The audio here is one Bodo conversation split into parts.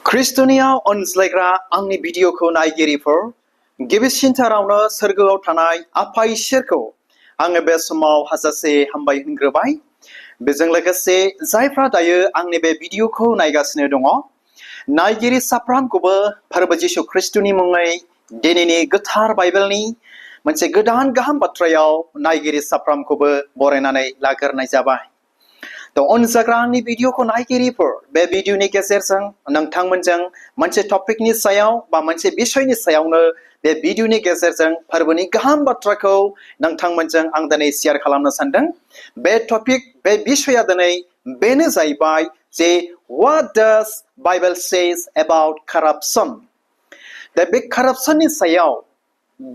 ख्रिस्टनियाव अनज्लायग्रा आंनि भिडिअखौ नायगिरिफोर गिबिसिनथारावनो सोरगोआव थानाय आफा इसोरखौ आङो बे समाव हाजासे हामबाय होनग्रोबाय। बेजों लोगोसे जायफ्रा दायो आंनि बे भिडिअखौ नायगासिनो दङ नायगिरि साफ्रोमखौबो फोरबो जिशु ख्रिस्टनि मुङै दिनैनि गोथार बाइबेलनि मोनसे गोदान गाहाम बाथ्रायाव नायगिरि साफ्रोमखौबो बरायनानै लाग्रोनाय जाबाय। अनजाग्रा आंनि भिडिअखौ नायगिरिफोर बे भिडिअनि गेजेरजों नोंथांमोनजों मोनसे टपिकनि सायाव बा मोनसे बिषयनि सायावनो बे भिडिअनि गेजेरजों फोरबोनि गाहाम बाथ्राखौ नोंथांमोनजों आं दिनै शेयार खालामनो सानदों। बे टपिक बे बिषया दिनै बेनो जाहैबाय जे what does Bible says about corruption? दा बे corruptionनि सायाव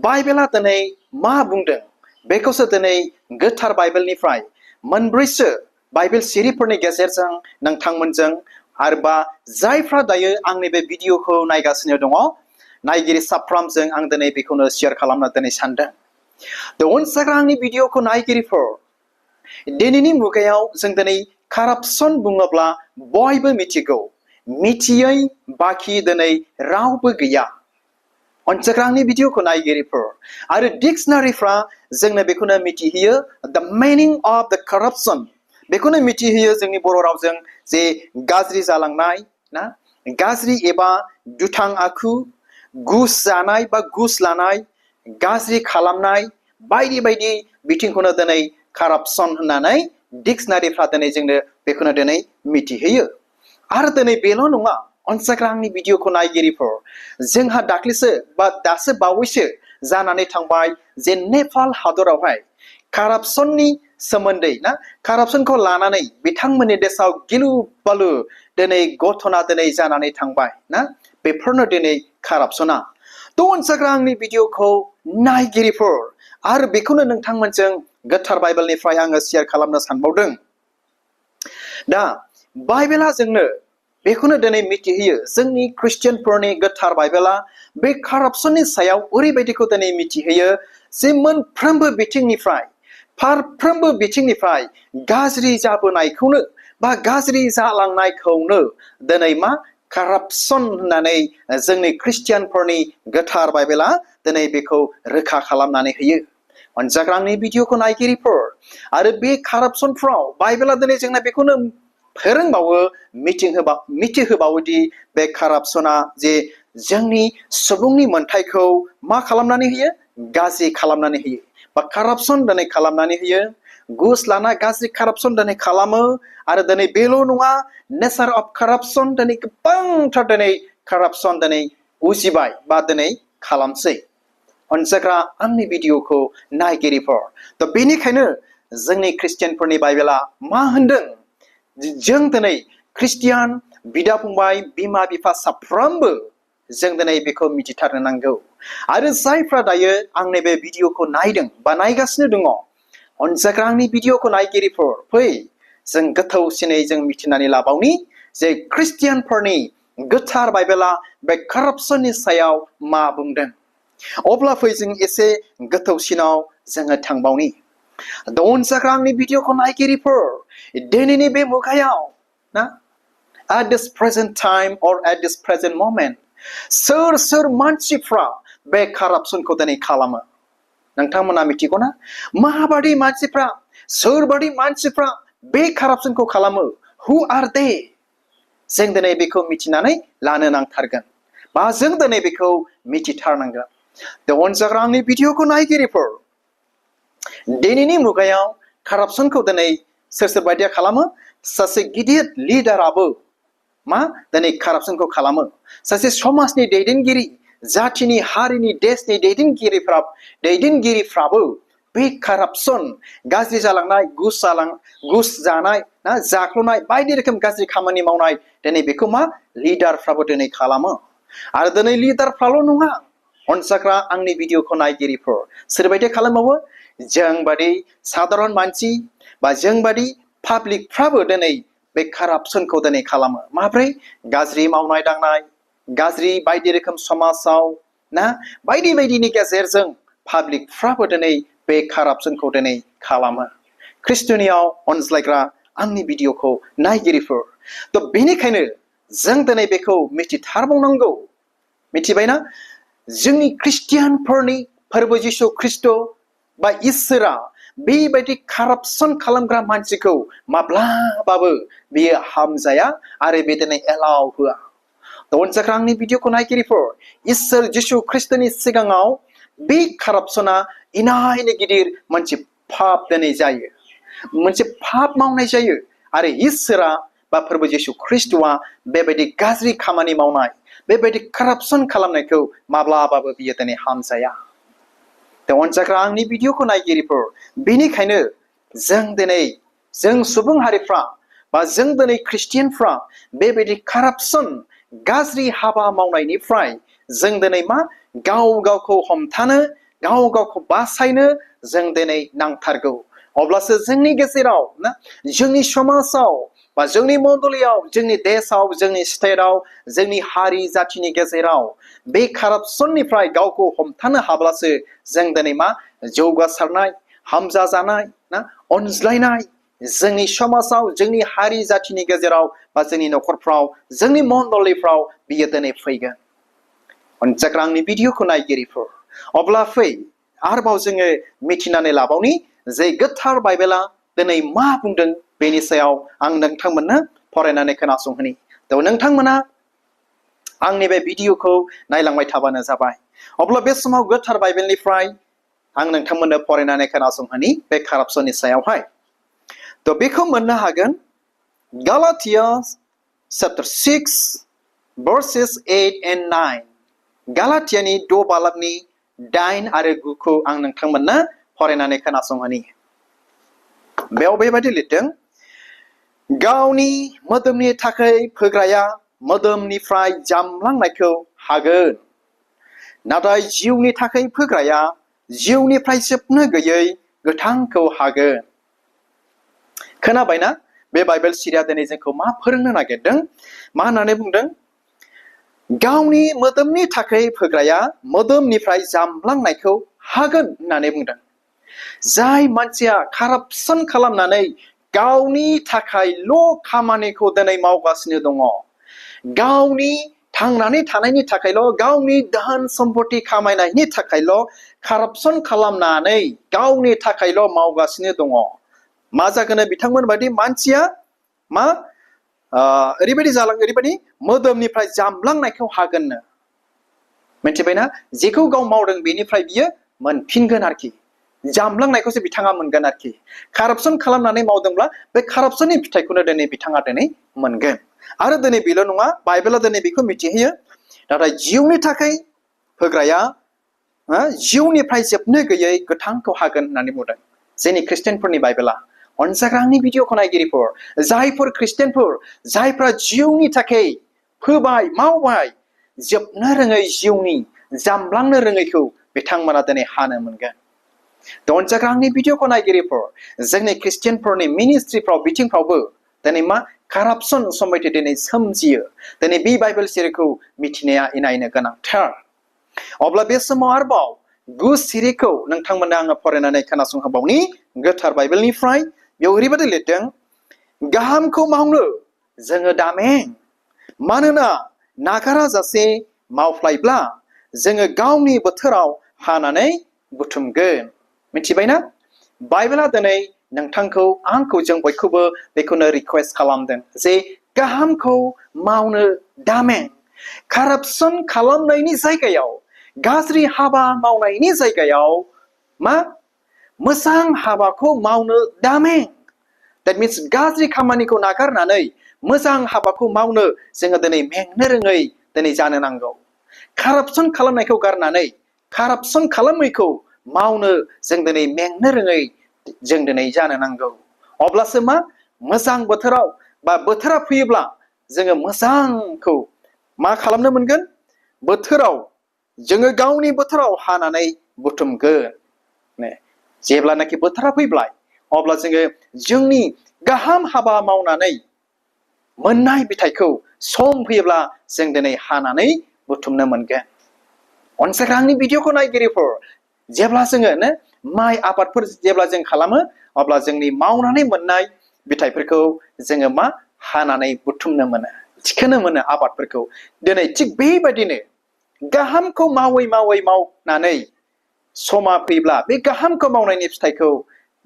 बाइबेला दिनै मा बुंदों बेखौसो दिनै गोथार बाइबेलनिफ्राय मोनब्रैसो बाइबेल सिरिफोरनि गेजेरजों नोंथांमोनजों आरोबा जायफ्रा दायो आंनि बे भिडिअखौ नायगासिनो दङ नायगिरि साफ्रोमजों आं दिनै बेखौनो शेयार खालामनो दिनै सानदों। अनजाग्रा आंनि भिडिअखौ नायगिरिफोर दिनैनि मुगायाव जों दिनै कारापसन बुङोब्ला बयबो मिथिगौ, मिथियै बाखि दिनै रावबो गैया। अनजाग्रा आंनि भिडिअखौ नायगिरिफोर आरो डिक्सनारिफ्रा जोंनो बेखौनो मिथिहोयो द मिनिं अफ द कारापसन बेखौनो मिथिहोयो जोंनि बर' रावजों जे गाज्रि जालांनाय ना गाज्रि एबा दुथां आखु, घुस जानाय बा घुस लानाय, गाज्रि खालामनाय बायदि बायदि बिथिंखौनो दिनै कारापसन होननानै डिक्सनारिफ्रा दिनै जोंनो बेखौनो दिनै मिथिहोयो। आरो दिनै बेल' नङा अनजाग्रा आंनि भिडिअखौ नायगिरिफोर जोंहा दाख्लिसो बा दासो बावैसो जानानै थांबाय जे नेपाल हादरावहाय कारापसननि सोमोन्दै ना कारापसनखौ लानानै बिथांमोननि देशाव गिलु बालु दिनै घटना दिनै जानानै थांबाय ना बेफोरनो दिनै कारापसना। अनजाग्रा आंनि भिडिअखौ नायगिरिफोर आरो बेखौनो नोंथांमोनजों गोथार बाइबेलनिफ्राय आङो शेयार खालामनो सानबावदों। दा बाइबेला जोंनो बेखौनो दिनै मिथिहोयो जोंनि ख्रिस्टियानफोरनि गोथार बाइबेला बे कारापसननि सायाव ओरैबायदिखौ दिनै मिथिहोयो जे मोनफ्रोमबो बिथिंनिफ्राय फारफ्रोमबो बिथिंनिफ्राय गाज्रि जाबोनायखौनो बा गाज्रि जालांनायखौनो दिनै मा कारापसन होननानै जोंनि ख्रिस्टियानफोरनि गोथार बाइबेला दिनै बेखौ रोखा खालामनानै होयो। अनजाग्रा आंनि भिडिअखौ नायगिरिफोर आरो बे कारापसनफ्राव बाइबेला दिनै जोंना बेखौनो फोरोंबावो मिथिहोबावोदि बे कारापसना जे जोंनि सुबुंनि मोन्थायखौ मा खालामनानै होयो गाज्रि खालामनानै होयो बा कारापसन दिनै खालामनानै होयो। घुस लाना गाज्रि कारापसन दिनै खालामो आरो दिनै बेल' नङा नेचार अफ कारापसन दिनै गोबांथार दिनै कारापसन दिनै उजिबाय बा दिनै खालामसै। अनजाग्रा आंनि भिडिअखौ नायगिरिफोर बेनिखायनो जोंनि ख्रिस्टियानफोरनि बाइबेला मा होनदों जों दिनै ख्रिस्टियान बिदा फंबाय बिमा बिफा साफ्रोमबो जों दिनै बेखौ मिथिथारनो नांगौ। आरो जायफ्रा दायो आंनि बे भिडिअखौ नायदों बा नायगासिनो दङ अनजाग्रा आंनि भिडिअखौ नायगिरिफोर फै जों गोथौसिनै जों मिथिनानै लाबावनि जे ख्रिस्टियानफोरनि गोथार बाइबेला बे कारापसननि सायाव मा बुंदों। अब्ला फै जों एसे गोथौसिनाव जोङो थांबावनि। अनजाग्रा आंनि भिडिअखौ नायगिरिफोर दिनैनि बे मुगायाव ना at this present time or at this present moment सोर मानसिफ्रा बे कारापसनखौ दिनै खालामो नोंथांमोना मिथिगौ ना माबादि मानसिफ्रा सोरबादि मानसिफ्रा बे कारापसनखौ खालामो who are they जों दिनै बेखौ मिथिनानै लानो नांथारगोन बा जों दिनै बेखौ मिथिथारनांगोन। अनजाग्रा आंनि भिडिअखौ नायगिरिफोर दिनैनि मुगायाव कारापसनखौ दिनै सोर बायदिया खालामो सासे गिदिर लिडाराबो मा दिनै कारापसनखौ खालामो। सासे समाजनि दैदेनगिरि जाथिनि हारिनि देशनि दैदेनगिरिफ्राबो बे कारापसन गाज्रि जालांनाय घुस जानाय ना जाख्ल'नाय बायदि रोखोम गाज्रि खामानि मावनाय दिनै बेखौ मा लिडारफ्राबो दिनै खालामो। आरो दिनै लिडारफ्राल' नङा अनजाग्रा आंनि भिडिअखौ नायगिरिफोर सोरबायदि खालामबावो जोंबादि साधारन मानसि बा जोंबादि पाब्लिकफ्राबो दिनै बे कारापसनखौ दिनै खालामो। माब्रै गाज्रि मावनाय दांनाय गाज्रि बायदि रोखोम समाजाव ना बायदि बायदिनि गेजेरजों पाब्लिकफ्राबो दिनै बे कारापसनखौ दिनै खालामो। ख्रिस्टनियाव अनज्लायग्रा आंनि भिडिअखौ नायगिरिफोर बेनिखायनो जों दिनै बेखौ मिथिथारबावनांगौ मिथिबायना जोंनि ख्रिस्टियानफोरनि फोरबो जिसु ख्रिस्ट बा इसोरा बेबायदि कारापसन खालामग्रा मानसिखौ माब्लाबाबो बियो हामजाया आरो बे दिनै एलाव होआ अनसायग्रा आंनि भिडिअखौ नायगिरिफोर इसोर जिसु ख्रिस्टनि सिगाङाव बे कारापसना इनायनो गिदिर मोनसे पाप दिनै जायो मोनसे पाप मावनाय जायो आरो इसोरा बा फोरबो जिसु ख्रिस्टआ बेबायदि गाज्रि खामानि मावनाय बेबायदि कारापसन खालामनायखौ माब्लाबाबो बियो दिनै हामजाया अनसायग्रा आंनि भिडिअखौ नायगिरिफोर बेनिखायनो जों दिनै जों सुबुं हारिफ्रा बा जों दिनै ख्रिस्टियानफ्रा बेबायदि कारापसन गाज्रि हाबा मावनायनिफ्राय जों दिनै मा गाव गावखौ हमथानो गाव गावखौ बासायनो जों दिनै नांथारगौ अब्लासो जोंनि गेजेराव ना जोंनि समाजाव बा जोंनि मण्डलियाव जोंनि देशआव जोंनि स्टेटआव जोंनि हारि जाथिनि गेजेराव बे कारापसननिफ्राय गावखौ हमथानो हाब्लासो जों दिनै मा जौगासारनाय हामजा जानाय ना अनज्लायनाय जोंनि समाजाव जोंनि हारि जाथिनि गेजेराव बा जोंनि नखरफ्राव जोंनि मण्डलिफ्राव बियो दिनै फैगोन अनसायग्रा आंनि भिडिअखौ नायगिरिफोर अब्ला फै आरोबाव जोङो मिथिनानै लाबावनि जे गोथार बाइबेला दिनै मा बुंदों बेनि सायाव आं नोंथांमोननो फरायनानै खोनासंहोनि नोंथांमोना आंनि बे भिडिअखौ नायलांबाय थाबानो जाबाय अब्ला बे समाव गोथार बाइबेलनिफ्राय आं नोंथांमोननो फरायनानै खोनासंहोनि बे कारापसननि सायावहाय बेखौ मोननो हागोन गालाटिया chapter 6 verses 8 and 9 गालाटियानि 6 बालाबनि 8 आरो 9 खौ आं नोंथांमोननो फरायनानै खोनासंहोनि बेयाव बेबायदि लिरदों गावनि मोदोमनि थाखाय फोग्राया मोदोमनिफ्राय जामलांनायखौ हागोन नाथाय जिउनि थाखाय फोग्राया जिउनिफ्राय जोबनो गैयै गोथांखौ हागोन खोनाबायना बे बाइबेल सिरिया दिनै जोंखौ मा फोरोंनो नागिरदों मा होननानै बुंदों गावनि मोदोमनि थाखाय फोग्राया मोदोमनिफ्राय जामलांनायखौ हागोन होननानै बुंदों जाय मानसिया कारापसन खालामनानै गावनि थाखायल' खामानिखौ दिनै मावगासिनो दङ गावनि थांनानै थानायनि थाखायल' गावनि धोन सम्पति खामायनायनि थाखायल' कारापसन खालामनानै गावनि थाखायल' मावगासिनो दङ मा जागोन बिथांमोन बायदि मानसिया मा ओरैबायदि मोदोमनिफ्राय जामलांनायखौ हागोननो मिथिबायना जेखौ गाव मावदों बेनिफ्राय बियो मोनफिनगोन आरोखि जामलांनायखौसो बिथाङा मोनगोन आरोखि कारापसन खालामनानै मावदोंब्ला बे कारापसननि फिथाइखौनो दिनै बिथाङा दिनै मोनगोन आरो दिनै बेल' नङा बाइबेला दिनै बेखौ मिथिहोयो नाथाय जिउनि थाखाय होग्राया जिउनिफ्राय जोबनो गैयै गोथांखौ हागोन होननानै बुंदों जोंनि ख्रिस्टियानफोरनि बाइबेला अनसायग्रा आंनि भिडिअखौ नायगिरिफोर जायफोर ख्रिस्टियानफोर जायफ्रा जिउनि थाखाय फोबाय मावबाय जोबनो रोङै जिउनि जामलांनो रोङैखौ बिथांमोना दिनै हानो मोनगोन अनसायग्रा आंनि भिडिअखौ नायगिरिफोर जोंनि ख्रिस्टियानफोरनि मिनिस्ट्रिफ्राव बिथिंफ्रावबो दिनै मा कारापसन समयथे दिनै सोमजियो दिनै बे बाइबेल सिरिखौ मिथिनाया इनायनो गोनांथार अब्ला बे समाव आरोबाव 9 सिरिखौ नोंथांमोननो आङो फरायनानै खोनासंहोबावनि गोथार बाइबेलनिफ्राय बेयाव ओरैबायदि लिरदों गाहामखौ मावनो जोङो दामें मानोना नागारा जासे मावफ्लायब्ला जोङो गावनि बोथोराव हानानै बुथुमगोन मिथिबायना बाइबेला दिनै नोंथांखौ आंखौ जों बयखौबो बेखौनो रिक्वेस्ट खालामदों जे गाहामखौ मावनो दामें कारापसन खालामनायनि जायगायाव गाज्रि हाबा मावनायनि जायगायाव मा मोजां हाबाखौ मावनो दामें that means गाज्रि खामानिखौ नागारनानै मोजां हाबाखौ मावनो जोङो दिनै मेंनो रोङै दिनै जानो नांगौ कारापसन खालामनायखौ गारनानै कारापसन खालामैखौ मावनो जों दिनै मेंनो रोङै जों दिनै जानो नांगौ अब्लासो मा मोजां बोथोराव बा बोथोरा फैयोब्ला जोङो मोजांखौ मा खालामनो मोनगोन बोथोराव जोङो गावनि बोथोराव हानानै बुथुमगोन जेब्लानाखि बोथोरा फैबाय अब्ला जोङो जोंनि गाहाम हाबा मावनानै मोननाय बिथाइखौ सम फैयोब्ला जों दिनै हानानै बुथुमनो मोनगोन अनसायग्रा आंनि भिडिअखौ नायगिरिफोर जेब्ला जोङो माइ आबादफोर जेब्ला जों खालामो अब्ला जोंनि मावनानै मोननाय बिथाइफोरखौ जोङो मा हानानै बुथुमनो मोनो थिखोनो मोनो आबादफोरखौ दिनै थिग बेबायदिनो गाहामखौ मावै मावनानै समा फैब्ला बे गाहामखौ मावनायनि फिथाइखौ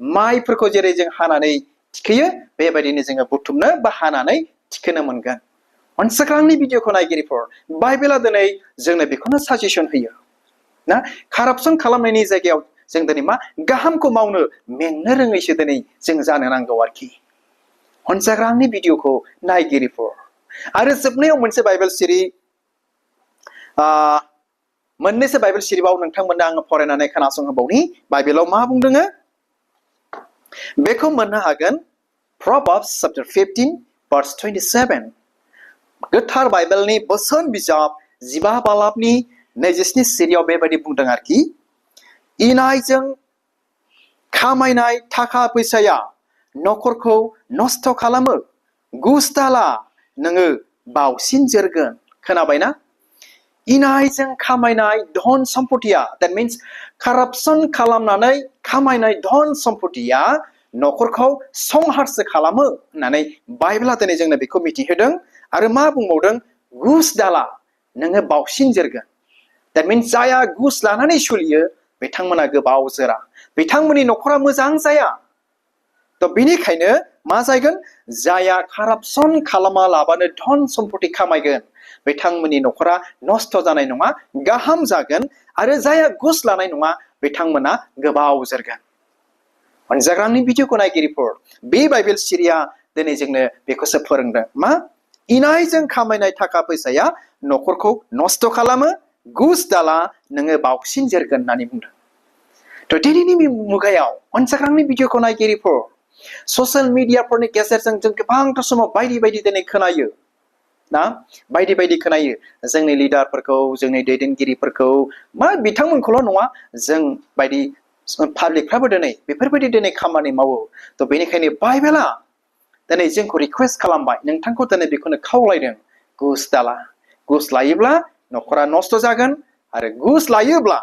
माइफोरखौ जेरै जों हानानै थिखोयो बेबायदिनो जोङो बुथुमनो बा हानानै थिखोनो मोनगोन सिगांनि भिडिअखौ नायगिरिफोर बाइबेला दिनै जोंनो बेखौनो साजेसन होयो ना कारापसन खालामनायनि जायगायाव जों दिनै मा गाहामखौ मावनो मेंनो रोङैसो दिनै जों जानो नांगौ आरोखि सिगांनि भिडिअखौ नायगिरिफोर आरो जोबनायाव मोनसे बाइबेल सिरि मोननैसो बाइबेल सिरिबाव नोंथांमोननो आङो फरायनानै खोनासंहोबावनि बाइबेलाव मा बुंदों बेखौ मोननो हागोन Proverbs chapter 15 verse 27 गोथार बाइबेलनि बोसोन बिजाब 15 बालाबनि 27 सिरियाव बेबायदि बुंदों आरोखि इनायजों खामायनाय थाखा फैसाया नखरखौ नस्थ' खालामो गुस दाला नोङो बावसिन जोरगोन खोनाबायना इनायजों खामायनाय धन सम्पतिया that means corruption खालामनानै खामायनाय धन सम्पतिया नखरखौ संहारसो खालामो होननानै बाइबेला दिनै जोंनो बेखौ मिथिहोदों आरो मा बुंबावदों गुस दाला नोङो बावसिन जोरगोन that means जाया गुस लानानै सोलियो बिथांमोना गोबाव जोरा बिथांमोननि नखरा मोजां जाया थ' बेनिखायनो मा जागोन जाया कारापसन खालामा लाबानो धन सम्पति खामायगोन बिथांमोननि नखरा नस्थ' जानाय नङा गाहाम जागोन आरो जाया गुस लानाय नङा बिथांमोना गोबाव जोरगोन सिगांनि भिडिअखौ नायगिरिफोर बे बाइबेल सिरिया दिनै जोंनो बेखौसो फोरोंदों मा इनायजों खामायनाय थाखा फैसाया नखरखौ नस्थ' खालामो गुस दाला नोङो बावसिन जोरगोन होननानै बुंदों थ' दिनैनि मुगायाव सिगांनि भिडिअखौ नायगिरिफोर ससियेल मिडियाफोरनि गेजेरजों जों गोबांथार समाव बायदि बायदि दिनै खोनायो ना बायदि बायदि खोनायो जोंनि लिडारफोरखौ जोंनि दैदेनगिरिफोरखौ मा बिथांमोनखौल' नङा जों बायदि पाब्लिकफ्राबो दिनै बेफोरबायदि दिनै खामानि मावो थ' बेनिखायनो बाइबेला दिनै जोंखौ रिक्वेस्ट खालामबाय नोंथांखौ दिनै बेखौनो खावलायदों गुस दाला गुस लायोब्ला नखरा नस्थ' जागोन आरो गुस लायोब्ला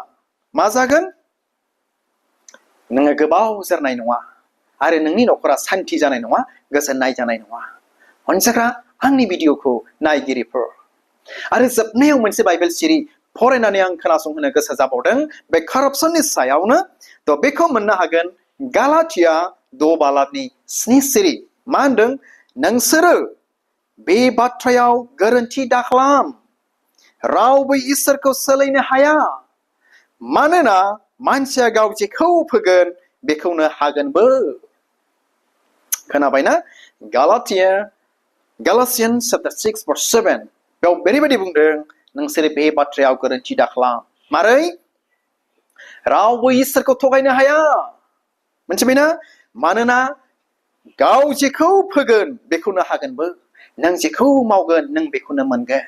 मा जागोन नोङो गोबाव जोरनाय नङा आरो नोंनि नखरा सान्थि जानाय नङा गोजोननाय जानाय नङा सिगां आंनि भिडिअखौ नायगिरिफोर आरो जोबनायाव मोनसे बाइबेल सिरि फरायनानै आं खोनासंहोनो गोसो जाबावदों बे कारापसननि सायावनो थ' बेखौ मोननो हागोन गालातिया 6 बालाबनि 7 सिरि मा होनदों नोंसोरो बे बाथ्रायाव गोरोन्थि दाखालाम रावबो इसोरखौ सोलायनो हाया मानोना मानसिया गाव जेखौ फोगोन बेखौनो हागोनबो खोनाबायना Galatians chapter 6 verse 7 बेयाव ओरैबायदि बुंदों नोंसोर बे बाथ्रायाव गोरोन्थि दाखालाम मारै रावबो इसोरखौ थगायनो हाया मोनथिबायना मानोना गाव जेखौ फोगोन बेखौनो हागोनबो नों जेखौ मावगोन नों बेखौनो मोनगोन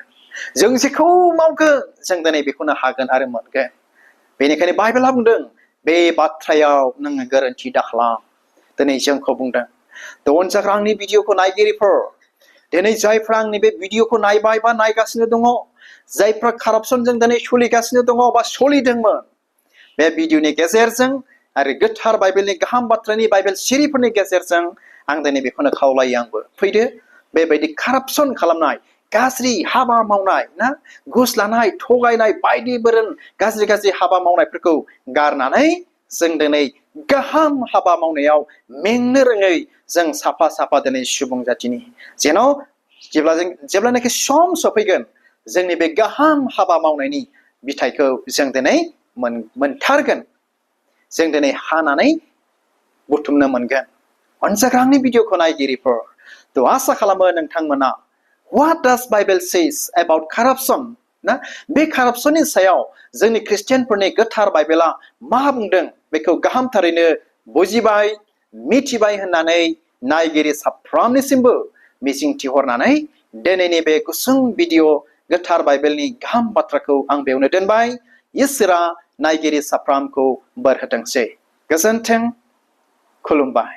जों जेखौ मावगोन जों दिनै बेखौनो हागोन आरो मोनगोन बेनिखायनो बाइबेला बुंदों बे बाथ्रायाव नोङो गोरोन्थि दाखालाम दिनै जोंखौ बुंदों थ' आंनि भिडिअखौ नायगिरिफोर दिनै जायफ्रा आंनि बे भिडिअखौ नायबाय बा नायगासिनो दङ जायफ्रा कारापसनजों दिनै सोलिगासिनो दङ बा सोलिदोंमोन बे भिडिअनि गेजेरजों आरो गोथार बाइबेलनि गाहाम बाथ्रानि बाइबेल सिरिफोरनि गेजेरजों आं दिनै बेखौनो खावलायो आंबो फैदो बेबायदि कारापसन खालामनाय गाज्रि हाबा मावनाय ना घुस लानाय थगायनाय बायदि बोरोन गाज्रि गाज्रि हाबा मावनायफोरखौ गारनानै जों दिनै गाहाम हाबा मावनायाव मेंनो रोङै जों साफा साफा दिनै सुबुं जाथिनि जेन' जेब्लानाखि सम सफैगोन जोंनि बे गाहाम हाबा मावनायनि बिथाइखौ जों दिनै मोनथारगोन जों दिनै हानानै बुथुमनो मोनगोन सिगांनि भिडिअखौ नायगिरिफोर थ' आसा खालामो नोंथांमोना What does Bible says about corruption? ना बे कारापसननि सायाव जोंनि ख्रिस्टियानफोरनि गोथार बाइबेला मा बुंदों बेखौ गाहामथारैनो बुजिबाय मिथिबाय होननानै नायगिरि साफ्रोमनिसिमबो मिजिंथिहरनानै दिनैनि बे गुसुं भिडिअ गोथार बाइबेलनि गाहाम बाथ्राखौ आं बेयावनो दोनबाय इसोरा नायगिरि साफ्रोमखौ बोर होथोंसै गोजोन्थों खुलुमबाय